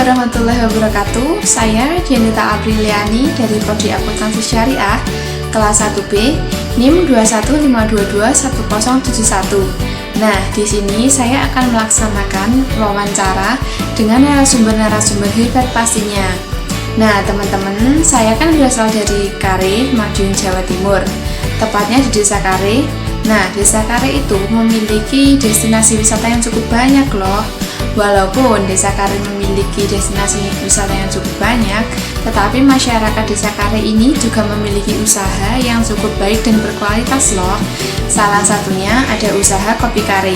warahmatullahi wabarakatuh. Saya Jenita Apriliani dari Prodi Akuntansi Syariah kelas 1B NIM 215221071. Nah, di sini saya akan melaksanakan wawancara dengan narasumber-narasumber hebat pastinya. Nah, teman-teman, saya kan berasal dari Kare, Madiun, Jawa Timur. Tepatnya di Desa Kare. Nah, Desa Kare itu memiliki destinasi wisata yang cukup banyak loh. Walaupun Desa Kare memiliki destinasi wisata yang cukup banyak, tetapi masyarakat Desa Kare ini juga memiliki usaha yang cukup baik dan berkualitas loh. Salah satunya ada usaha kopi kare.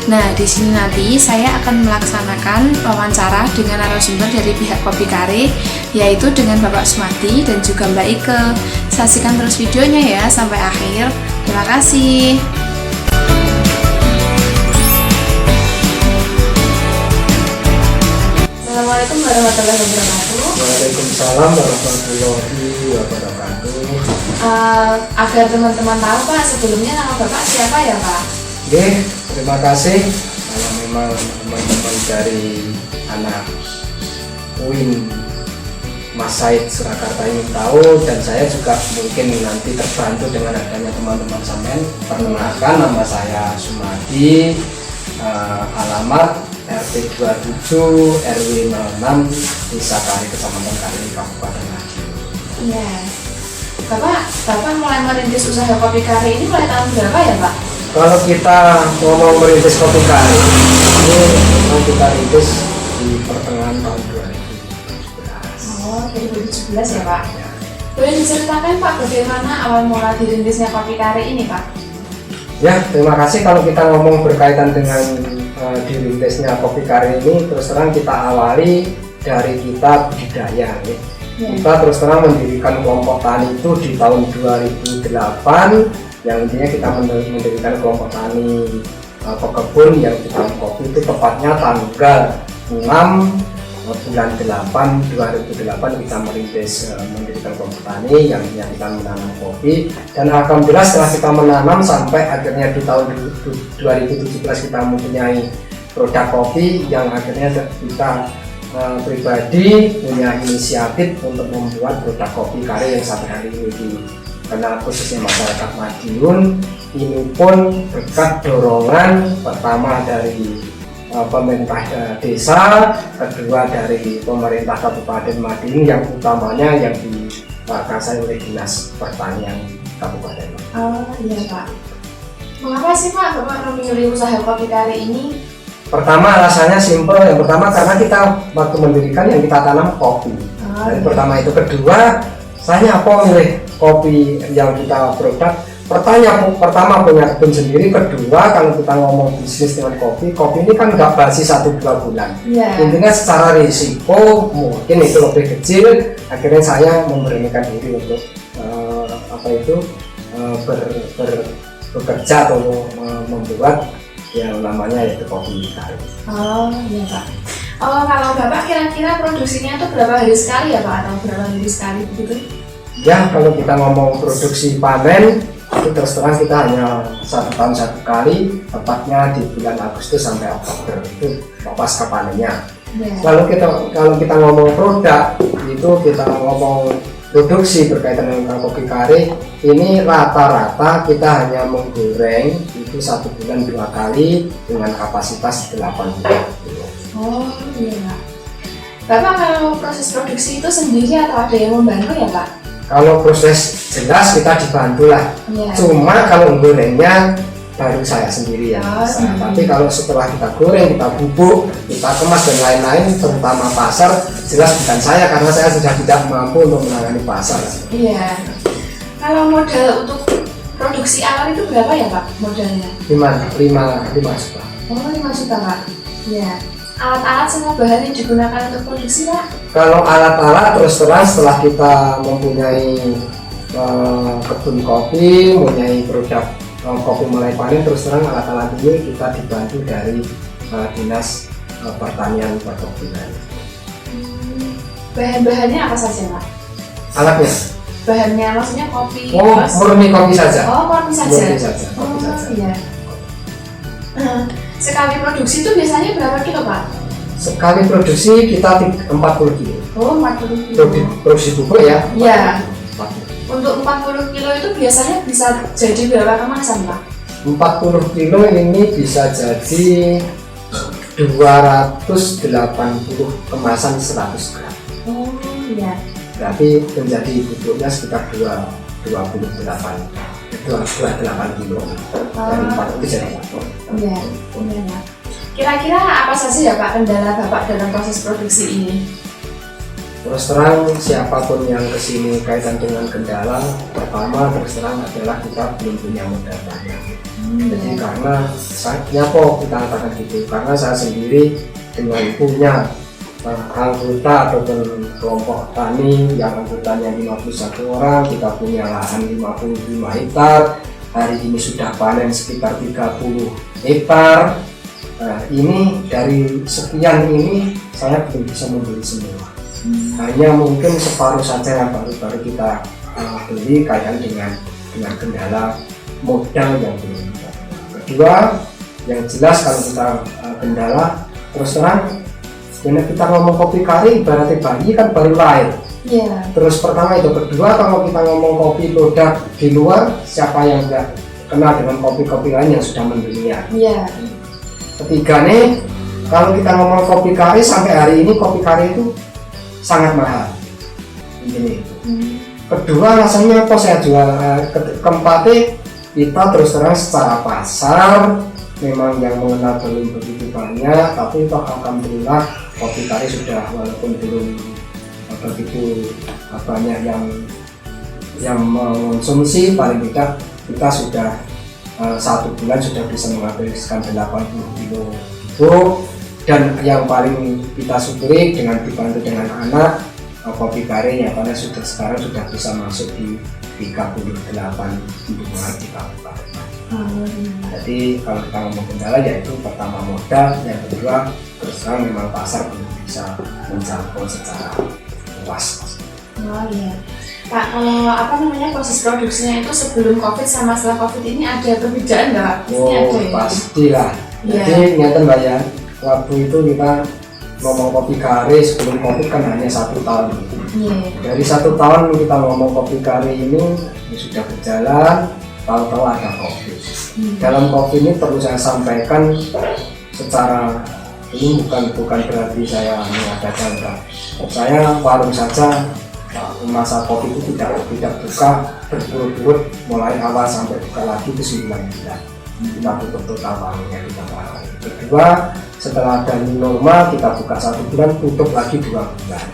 Nah, di sini nanti saya akan melaksanakan wawancara dengan narasumber dari pihak kopi kare, yaitu dengan Bapak Sumadi dan juga Mbak Ike. Saksikan terus videonya ya sampai akhir. Terima kasih. Assalamualaikum warahmatullahi wabarakatuh. Waalaikumsalam warahmatullahi wabarakatuh. Agar teman-teman tahu Pak, sebelumnya nama Bapak siapa ya Pak? Oke, terima kasih. Kalau memang teman-teman dari anak UIN Mas Said Surakarta ingin tahu, dan saya juga mungkin nanti terbantu dengan adanya teman-teman sampean. Perkenalkan, nama saya Sumadi, alamat RT 27 RW 06 Desa Kare, Kecamatan Kare, Kabupaten Madiun. Iya. Bapak mulai merintis usaha kopi kare ini mulai tahun berapa ya Pak? Kalau kita ngomong merintis kopi kare, ini memang kita rintis di pertengahan tahun 2017. Oh, 2017 ya Pak? Ya. Boleh diceritakan Pak bagaimana awal mula dirintisnya kopi kare ini Pak? Ya, terima kasih. Kalau kita ngomong berkaitan dengan dirintisnya kopi kare ini, terus terang kita awali dari kita budidaya. Kita terus terang mendirikan kelompok tani itu di tahun 2008, yang intinya kita mendirikan kelompok tani pekebun yang di tanam kopi itu tepatnya tanggal 6 bulan 8 2008 kita mendirikan kelompok tani yang kita menanam kopi, dan alhamdulillah setelah kita menanam sampai akhirnya di tahun 2017 kita mempunyai produk kopi yang akhirnya kita pribadi punya inisiatif untuk membuat produk kopi kare yang sampai hari ini dikenal khususnya masyarakat Madiun. Ini pun berkat dorongan pertama dari pemerintah desa, kedua dari pemerintah Kabupaten Madiun, yang utamanya yang dikuasai oleh Dinas Pertanian Kabupaten Madiun. Oh iya Pak. Mengapa sih Pak Bapak memilih usaha kopi kare ini? Pertama alasannya simpel, yang pertama karena kita waktu mendirikan yang kita tanam kopi. Yang pertama itu. Kedua, saya apa milih kopi yang kita produk? Pertama punya kebun sendiri. Kedua, kalau kita ngomong bisnis dengan kopi ini kan nggak basi 1-2 bulan. Intinya secara risiko mungkin itu lebih kecil. Akhirnya saya memberanikan diri untuk bekerja atau membuat yang namanya yaitu kopi kare. Oh iya Pak. Oh, kalau Bapak kira-kira produksinya itu berapa hari sekali ya Pak, atau berapa hari sekali begitu? Ya, kalau kita ngomong produksi panen itu terus terang kita hanya 1 tahun 1 kali, tepatnya di bulan Agustus sampai Oktober itu pasca panennya. Kalau kita ngomong produk itu, kita ngomong produksi berkaitan dengan kopi kare ini rata-rata kita hanya menggoreng itu 1 bulan 2 kali dengan kapasitas 80 kilo. Oh iya. Bapak kalau proses produksi itu sendiri atau ada yang membantu ya Pak? Kalau proses jelas kita dibantu lah. Cuma kalau gorengnya baru saya sendiri ya. Tapi kalau setelah kita goreng, kita bubuk, kita kemas dan lain-lain, terutama pasar, jelas bukan saya karena saya sudah tidak mampu untuk menangani pasar. Iya. Kalau modal untuk produksi awal itu berapa ya Pak modalnya? 5 juta. Oh 5 juta Pak. Iya. Alat-alat sama bahan yang digunakan untuk produksi Pak? Kalau alat-alat terus terang setelah kita mempunyai kebun kopi, mempunyai produk kopi mulai panen, terus terang alat-alat ini kita dibantu dari Dinas Pertanian Perkebunan. Bahan-bahannya apa saja Pak? Alatnya? Bahannya maksudnya kopi. Oh, murni kopi saja. Oh, kopi saja. Murni saja. Kopi saja. Iya. Sekali produksi itu biasanya berapa kilo Pak? Sekali produksi kita 40 kilo. Oh, 40 kilo. Produksi bubuk ya? Iya. 40. Untuk 40 kilo itu biasanya bisa jadi berapa kemasan, Pak? 40 kilo ini bisa jadi 280 kemasan 100 gram. Oh, iya. Berarti menjadi bubuknya sekitar 28 kilo. Dari 40 jadi 40. Iya, iya. Kira-kira apa saja ya Pak kendala Bapak dalam proses produksi ini? Terus terang siapapun yang kesini kaitan dengan kendala, pertama terus terang adalah kita belum punya modal banyak. Jadi karena kok kita katakan gitu, karena saya sendiri dengan punya anggota ataupun kelompok tani yang anggotanya 51 orang, kita punya lahan 55 hektar, hari ini sudah panen sekitar 30 hektar. Nah, ini dari sekian ini saya belum bisa membeli semua. Hanya mungkin separuh saja yang baru kita beli kaitan dengan kendala modal yang belum. Kedua, yang jelas kalau kita kendala terus terang, karena kita ngomong kopi kari ibaratnya bayi kan baru lahir. Yeah. Terus pertama itu, kedua kalau kita ngomong kopi produk di luar, siapa yang nggak kenal dengan kopi-kopi lain yang sudah mendunia. Yeah. Ketiga nih, kalau kita ngomong kopi kari sampai hari ini kopi kari itu sangat mahal. Ini. Kedua rasanya apa saya jual. Keempatnya kita terus terang secara pasar memang yang mengenal belum begitu banyak, tapi toh alhamdulillah kopi kari sudah walaupun belum begitu banyak yang mengonsumsi, paling tidak kita sudah 1 bulan sudah bisa menghabiskan 80 kilo bubuk, dan yang paling kita syukuri dengan dibantu dengan anak kopi kari yang karena sekarang sudah bisa masuk di 38 hubungan di kabupaten. Jadi kalau kita ngomong kendala yaitu pertama modal, yang kedua terus terang memang pasar belum bisa menjangkau secara luas. Oh iya. Pak, kalau proses produksinya itu sebelum COVID sama setelah COVID ini ada perbedaan nggak? Oh, pastilah. Jadi nyata Mbak ya, waktu itu kita ngomong kopi kari sebelum COVID kan hanya 1 tahun. Dari 1 tahun kita ngomong kopi kari ini sudah berjalan, tahu-tahu ada COVID. Dalam COVID ini perlu saya sampaikan secara ini bukan berarti saya mengadakan, saya warung saja masa COVID itu tidak buka berturut-turut mulai awal sampai buka lagi ke 9 bulan. Kita tutup total warungnya kita barang. Kedua, setelah ada normal kita buka 1 bulan, tutup lagi 2 bulan.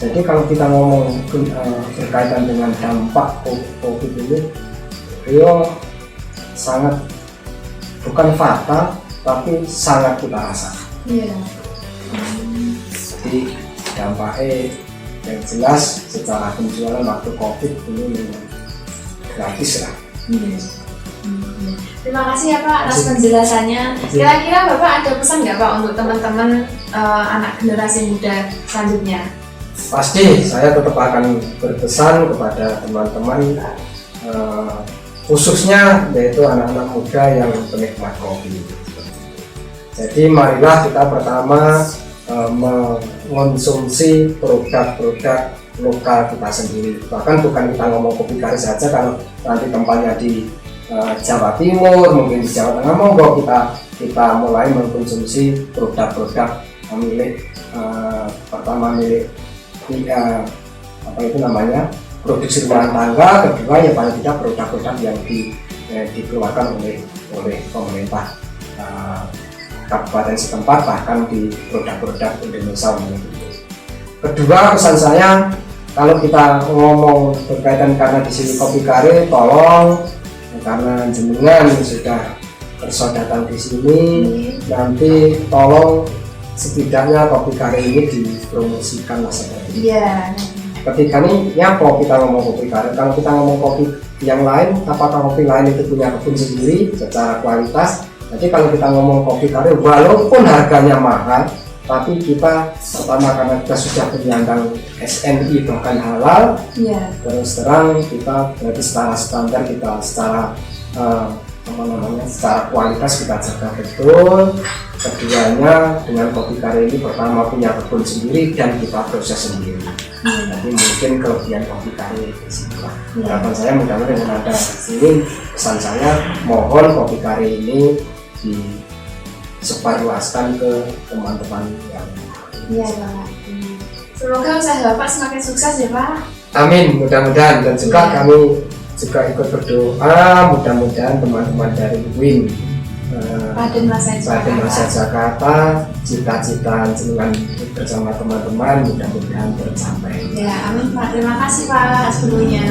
Jadi kalau kita ngomong berkaitan dengan dampak COVID ini, sangat bukan fatal tapi sangat kita rasakan. Jadi dampaknya yang jelas secara penjualan waktu COVID ini memang gratis lah. Terima kasih ya Pak atas penjelasannya. Kira-kira Bapak ada pesan nggak Pak untuk teman-teman anak generasi muda selanjutnya? Pasti saya tetap akan berpesan kepada teman-teman khususnya yaitu anak-anak muda yang penikmat kopi. Jadi marilah kita pertama mengonsumsi produk-produk lokal kita sendiri. Bahkan bukan kita ngomong kopi kari saja, kalau nanti tempatnya di Jawa Timur, mungkin di Jawa Tengah, monggo kita mulai mengkonsumsi produk-produk milik pertama milik produksi rumah tangga. Kedua ya paling tidak produk-produk yang dikeluarkan oleh pemerintah kabupaten setempat, bahkan di produk-produk Indonesia. Kedua pesan saya, kalau kita ngomong berkaitan karena di sini kopi kari, tolong karena jenengan sudah kerja datang di sini, nanti tolong setidaknya kopi kari ini dipromosikan lah seperti ini. Ketika ini nyapa kita ngomong kopi kari, kalau kita ngomong kopi yang lain, apakah kopi lain itu punya kebun sendiri secara kualitas? Jadi kalau kita ngomong kopi kari, walaupun harganya mahal, tapi kita pertama karena kita sudah penyandang SNI bahkan halal, terus terang kita berarti secara standar kita secara secara kualitas kita jaga betul. Keduanya dengan kopi kare ini pertama punya kebun sendiri dan kita proses sendiri. Jadi mungkin kelebihan kopi kare di situ. Harapan saya mudah-mudahan dengan ada ini, pesan saya mohon kopi kare ini disebarluaskan ke teman-teman yang Iya Pak. Semoga usaha Bapak semakin sukses ya Pak. amin, mudah-mudahan. Dan juga kami juga ikut berdoa mudah-mudahan teman-teman dari UIN Raden Masa Jakarta, cita-cita jenengan bersama teman-teman mudah-mudahan tercapai. Ya, amin Pak. Terima kasih Pak sebelumnya.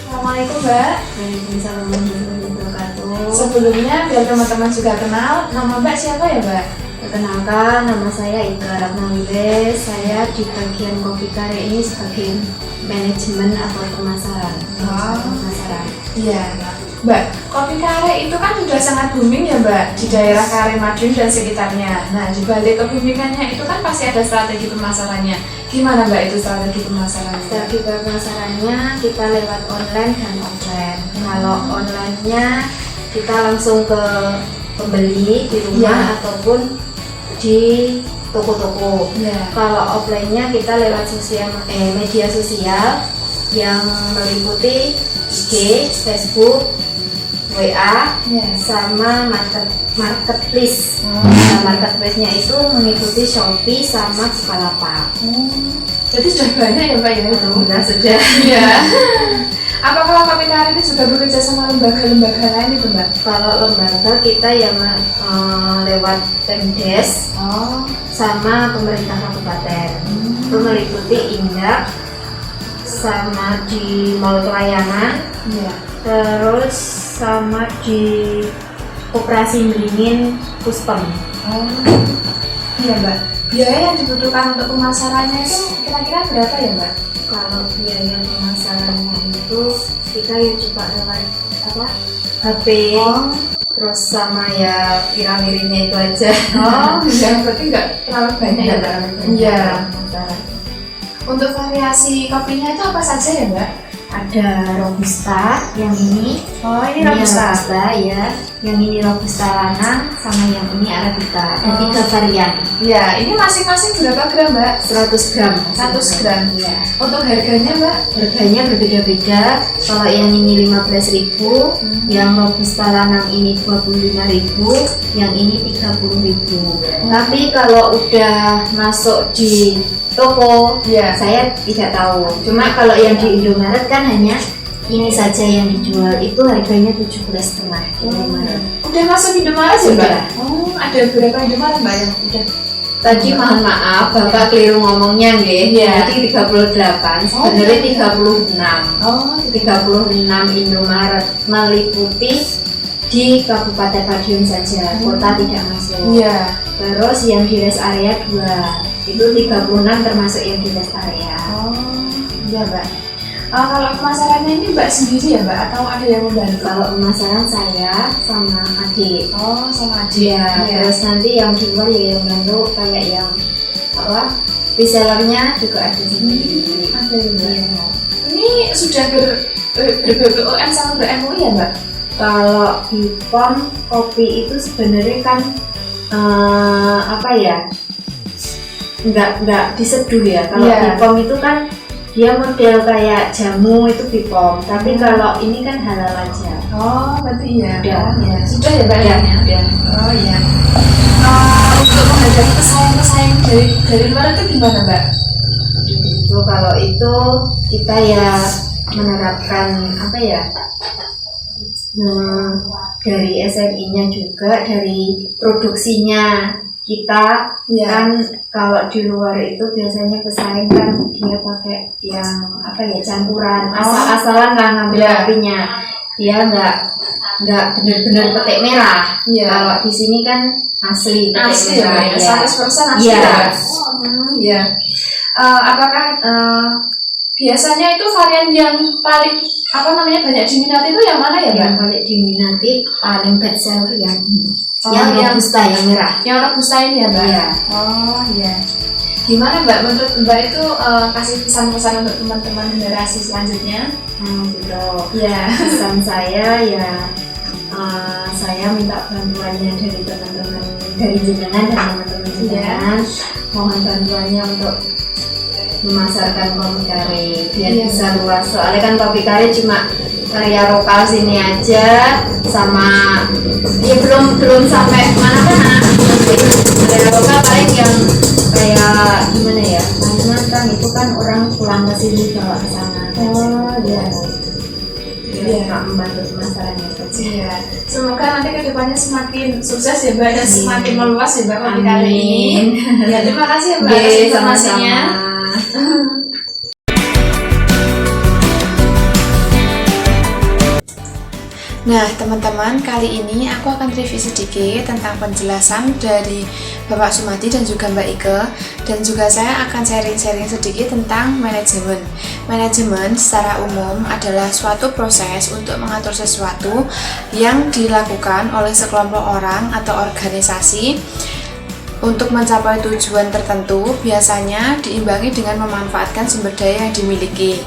Assalamualaikum Mbak. Waalaikumsalam warahmatullahi wabarakatuh. Sebelumnya biar teman-teman juga kenal, nama Mbak siapa ya Mbak? Perkenalkan, nama saya Ika Ratnawile. Saya di bagian kopi kare ini sebagai manajemen atau pemasaran. Pemasaran. Iya. Mbak, kopi kare itu kan sudah sangat booming ya Mbak di daerah Kare Madiun dan sekitarnya. Nah, di balik keboomingannya itu kan pasti ada strategi pemasarannya. Gimana Mbak itu strategi pemasarannya? Strategi pemasarannya kita lewat online dan offline. Kalau online-nya kita langsung ke pembeli di rumah ataupun di toko-toko. Kalau offline-nya kita lewat media sosial yang meliputi IG, Facebook, WA, sama marketplace. Nah, marketplace-nya itu mengikuti Shopee sama Bukalapak. Jadi sudah banyak ya Mbak ya? Alhamdulillah sudah. Iya. Apakah kopi kare ini juga bekerja sama lembaga-lembaga lain itu Mbak? Kalau lembaga kita yang lewat Pemdes sama pemerintah kabupaten. Itu meliputi Indak sama di Mall Pelayanan. Terus sama di Koperasi Beringin Puspem. Iya Mbak. Biaya yang dibutuhkan untuk pemasarannya itu kira-kira berapa ya Mbak? Kalau biaya pemasarannya itu kita ya coba lewat HP, terus sama ya kira-kiranya itu aja. Ya berarti nggak terlalu banyak ya Mbak? Iya. Untuk variasi kopinya itu apa saja ya Mbak? Ada Robusta yang ini. Ini Robusta ya. Yang ini Robusta lanang sama yang ini Arabica. Ada 3 varian. Ya, ini masing-masing berapa gram Mbak? 100 gram. 100 gram. Ya. Untuk harganya Mbak? Harganya berbeda-beda. Kalau yang ini 15.000, yang Robusta lanang ini 25.000, yang ini 30.000. Tapi kalau udah masuk di toko, saya tidak tahu. Cuma kalau yang di Indomaret kan hanya ini saja yang dijual itu harganya 17,5 di Indomaret. Udah masuk Indomaret ya, Mbak? Sudah. Oh, ada berapa Indomaret, Mbak, yang udah? Tadi mohon maaf, Bapak keliru ngomongnya nggih. Iya. Jadi 38, sebenarnya 36. Oh, 36 Indomaret meliputi di Kabupaten Madiun saja, kota tidak masuk. iya. Terus yang di rest area 2, itu 36 termasuk yang di rest area. Oh, iya, Mbak. Kalau pemasarannya ini Mbak sendiri ya, Mbak, atau ada yang membantu? Kalau pemasaran saya sama adik. Oh, sama adik. Iya, terus nanti yang di luar ya yang bantu kayak yang apa resellernya juga ada sendiri. Ada juga. Iya. Ini sudah ber-BPOM sama ber-MUI ya, Mbak? Kalau di POM kopi itu sebenarnya kan apa ya, nggak diseduh ya. Kalau Iya. di POM itu kan dia model kayak jamu itu di POM, tapi kalau ini kan halal aja. Oh, berarti ya. Udah. Oh, ya. Sudah ya, Mbak? Ya, ya? udah. Oh, iya. Untuk menghadapi pesaing-pesaing dari luar itu gimana, Mbak? Itu kalau itu kita ya menerapkan apa ya, dari SMI-nya juga, dari produksinya kita. Iya. Kan kalau di luar itu biasanya pesaing kan dia pakai yang apa ya, campuran, asal-asalan lah ngambil Iya. kopinya, dia nggak benar-benar petik merah. Iya. Kalau di sini kan asli petik Asli ya, merah. Mbak? Ya. 100% asli Iya. ya? Iya. Apakah biasanya itu varian yang paling banyak diminati itu yang mana ya, Mbak? Yang paling diminati paling best seller yang Oh, yang yang- robusta, yang merah. Yang robusta ini ya, Mbak? Iya. Oh, iya. Gimana, Mbak, menurut Mbak itu kasih pesan-pesan untuk teman-teman generasi selanjutnya? Gitu. Iya. Pesan saya ya, saya minta bantuannya dari teman-teman, dari jenengan dan teman-teman jenengan. Mohon bantuannya untuk memasarkan kopi kare biar Iya. bisa luas. Soalnya kan kopi kare cuma karya lokal sini aja, sama ya belum sampai mana-mana. Karya lokal paling yang kayak gimana ya, Kalimantan itu kan orang pulang ke sini bawa ke sana. Oh, iya. Iya, nggak membantu pemasarannya saja. Iya. Semoga nanti kedepannya semakin sukses ya, Mbak, dan Amin. semakin meluas ya, Mbak, kopi kare ini. Amin. Ya, terima kasih ya, Mbak, atas Oke, informasinya. sama-sama. Nah, teman-teman, kali ini aku akan review sedikit tentang penjelasan dari Bapak Sumadi dan juga Mbak Ike, dan juga saya akan sharing-sharing sedikit tentang manajemen. Manajemen secara umum adalah suatu proses untuk mengatur sesuatu yang dilakukan oleh sekelompok orang atau organisasi untuk mencapai tujuan tertentu, biasanya diimbangi dengan memanfaatkan sumber daya yang dimiliki.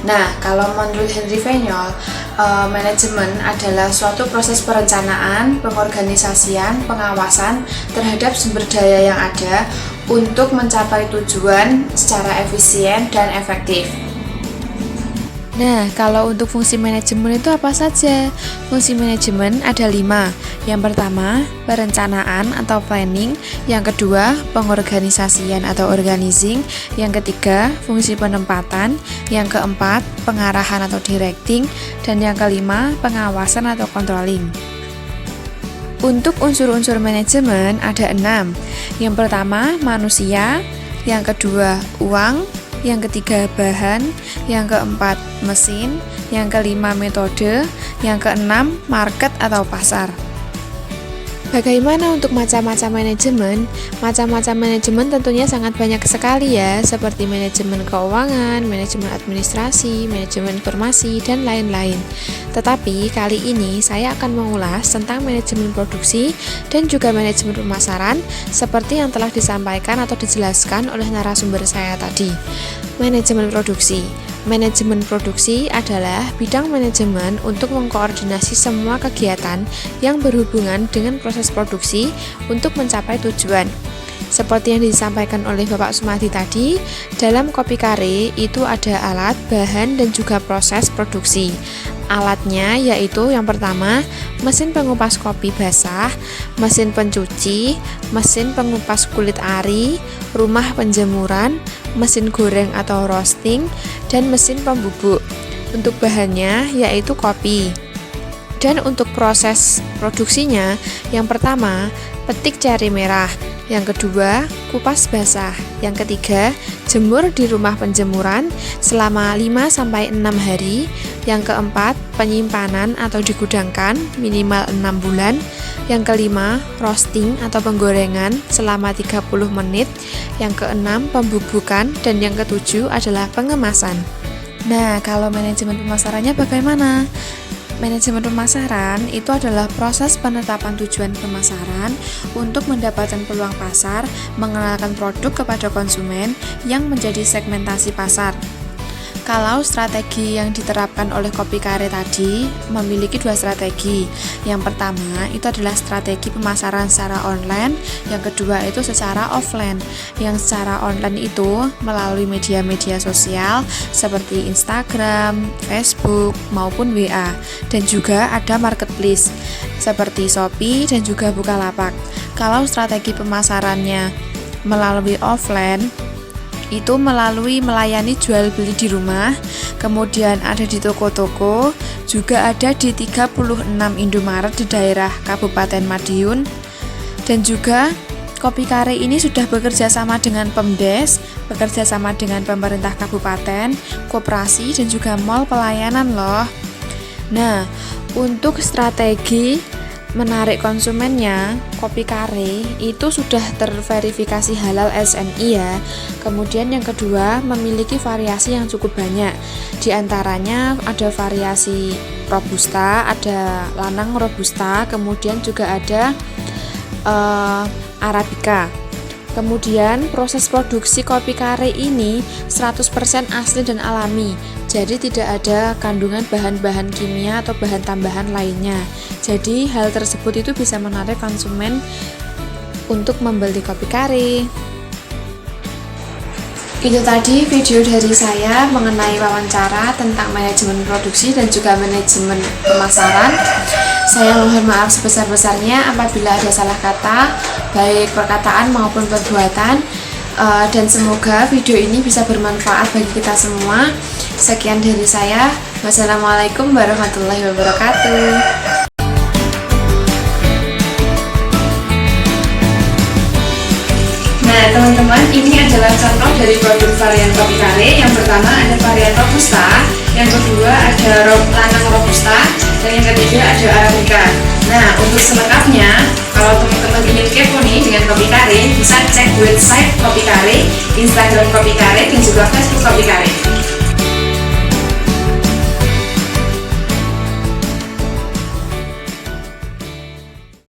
Nah, kalau menurut Henry Fayol, manajemen adalah suatu proses perencanaan, pengorganisasian, pengawasan terhadap sumber daya yang ada untuk mencapai tujuan secara efisien dan efektif. Nah, kalau untuk fungsi manajemen itu apa saja? Fungsi manajemen ada 5. Yang pertama, perencanaan atau planning. Yang kedua, pengorganisasian atau organizing. Yang ketiga, fungsi penempatan. Yang keempat, pengarahan atau directing. Dan yang kelima, pengawasan atau controlling. Untuk unsur-unsur manajemen ada 6. Yang pertama, manusia. Yang kedua, uang. Yang ketiga, bahan. Yang keempat, mesin. Yang kelima, metode. Yang keenam, market atau pasar. Bagaimana untuk macam-macam manajemen? Macam-macam manajemen tentunya sangat banyak sekali ya, seperti manajemen keuangan, manajemen administrasi, manajemen informasi, dan lain-lain. Tetapi kali ini saya akan mengulas tentang manajemen produksi dan juga manajemen pemasaran seperti yang telah disampaikan atau dijelaskan oleh narasumber saya tadi. Manajemen produksi. Manajemen produksi adalah bidang manajemen untuk mengkoordinasi semua kegiatan yang berhubungan dengan proses produksi untuk mencapai tujuan. Seperti yang disampaikan oleh Bapak Sumadi tadi, dalam kopi kare itu ada alat, bahan, dan juga proses produksi. Alatnya yaitu yang pertama, mesin pengupas kopi basah, mesin pencuci, mesin pengupas kulit ari, rumah penjemuran, mesin goreng atau roasting, dan mesin pembubuk. Untuk bahannya yaitu kopi. Dan untuk proses produksinya, yang pertama, petik ceri merah. Yang kedua, kupas basah. Yang ketiga, jemur di rumah penjemuran selama 5-6 hari. Yang keempat, penyimpanan atau digudangkan minimal 6 bulan. Yang kelima, roasting atau penggorengan selama 30 menit. Yang keenam, pembubukan. Dan yang ketujuh adalah pengemasan. Nah, kalau manajemen pemasarannya bagaimana? Manajemen pemasaran itu adalah proses penetapan tujuan pemasaran untuk mendapatkan peluang pasar, mengenalkan produk kepada konsumen yang menjadi segmentasi pasar. Kalau strategi yang diterapkan oleh Kopi Kare tadi memiliki 2 strategi. Yang pertama itu adalah strategi pemasaran secara online, yang kedua itu secara offline. Yang secara online itu melalui media-media sosial seperti Instagram, Facebook, maupun WA. Dan juga ada marketplace seperti Shopee dan juga Bukalapak. Kalau strategi pemasarannya melalui offline itu melalui melayani jual beli di rumah, kemudian ada di toko-toko, juga ada di 36 Indomaret di daerah Kabupaten Madiun. Dan juga Kopi Kare ini sudah bekerja sama dengan Pemdes, bekerja sama dengan pemerintah kabupaten, koperasi dan juga mall pelayanan loh. Nah, untuk strategi menarik konsumennya, Kopi Kare itu sudah terverifikasi halal SNI ya. Kemudian yang kedua, memiliki variasi yang cukup banyak. Di antaranya ada variasi Robusta, ada Lanang Robusta, kemudian juga ada Arabica. Kemudian proses produksi Kopi Kare ini 100% asli dan alami. Jadi tidak ada kandungan bahan-bahan kimia atau bahan tambahan lainnya. Jadi hal tersebut itu bisa menarik konsumen untuk membeli Kopi Kare. Itu tadi video dari saya mengenai wawancara tentang manajemen produksi dan juga manajemen pemasaran. Saya mohon maaf sebesar-besarnya apabila ada salah kata, baik perkataan maupun perbuatan. Dan semoga video ini bisa bermanfaat bagi kita semua. Sekian dari saya. Wassalamualaikum warahmatullahi wabarakatuh. Nah teman-teman, ini adalah contoh dari produk varian Kopi Kare. Yang pertama ada varian Robusta, yang kedua ada Lanang Robusta, dan yang ketiga ada Arabica. Nah untuk selengkapnya, kalau teman-teman ingin kepo nih dengan Kopi Kare, bisa cek website Kopi Kare, Instagram Kopi Kare, dan juga Facebook Kopi Kare.